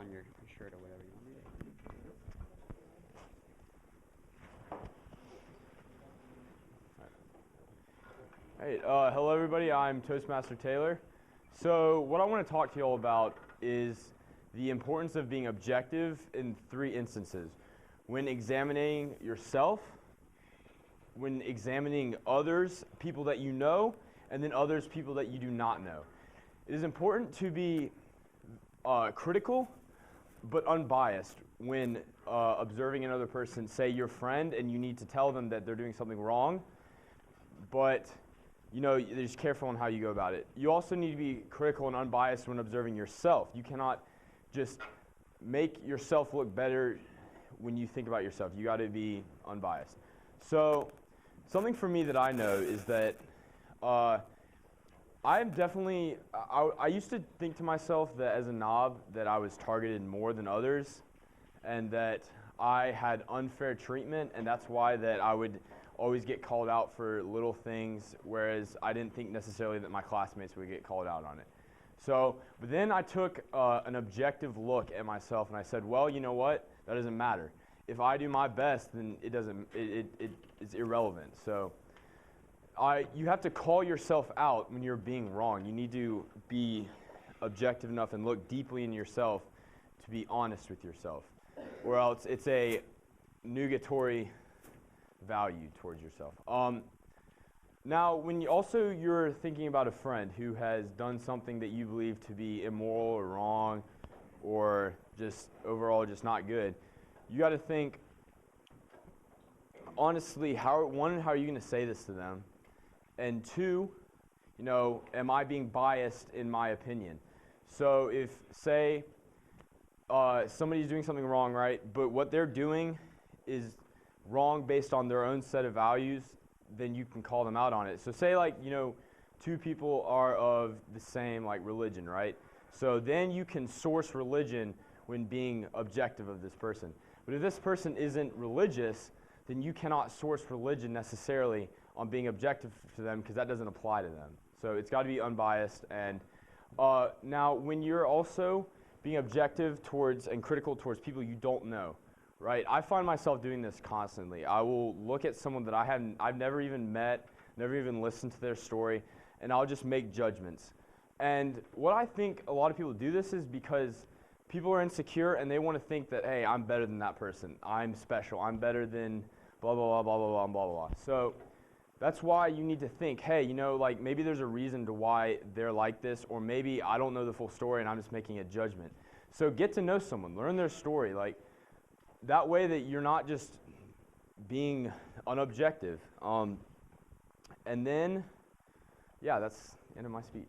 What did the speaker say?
on your shirt or whatever you want to do. Hey, hello everybody, I'm Toastmaster Taylor. So what I want to talk to you all about is the importance of being objective in 3 instances. When examining yourself, when examining others, people that you know, and then others, people that you do not know. It is important to be critical but unbiased when observing another person, say your friend, and you need to tell them that they're doing something wrong, but you're just careful on how you go about it. You also need to be critical and unbiased when observing yourself. You cannot just make yourself look better when you think about yourself. You got to be unbiased. So something for me that I know is that I'm definitely, I used to think to myself that as a knob that I was targeted more than others and that I had unfair treatment, and that's why that I would always get called out for little things, whereas I didn't think necessarily that my classmates would get called out on it. So, but then I took an objective look at myself and I said, well, you know what? That doesn't matter. If I do my best, then it's irrelevant. So you have to call yourself out when you're being wrong. You need to be objective enough and look deeply in yourself to be honest with yourself, or else it's a nugatory value towards yourself. Now, when you're thinking about a friend who has done something that you believe to be immoral or wrong, or just overall just not good, you got to think honestly. How are you going to say this to them? And 2, am I being biased in my opinion? So if, say, somebody's doing something wrong, right, but what they're doing is wrong based on their own set of values, then you can call them out on it. So say 2 people are of the same religion, right? So then you can source religion when being objective of this person. But if this person isn't religious, then you cannot source religion necessarily on being objective to them, because that doesn't apply to them. So it's got to be unbiased. And now when you're also being objective towards and critical towards people you don't know, right? I find myself doing this constantly. I will look at someone that I've never even met, never even listened to their story, and I'll just make judgments. And what I think a lot of people do this is because people are insecure and they want to think that, hey, I'm better than that person. I'm special. I'm better than blah, blah, blah, blah, blah, blah, blah, blah. So that's why you need to think, hey, maybe there's a reason to why they're like this, or maybe I don't know the full story and I'm just making a judgment. So get to know someone, learn their story, that way that you're not just being unobjective. And then, yeah, that's the end of my speech.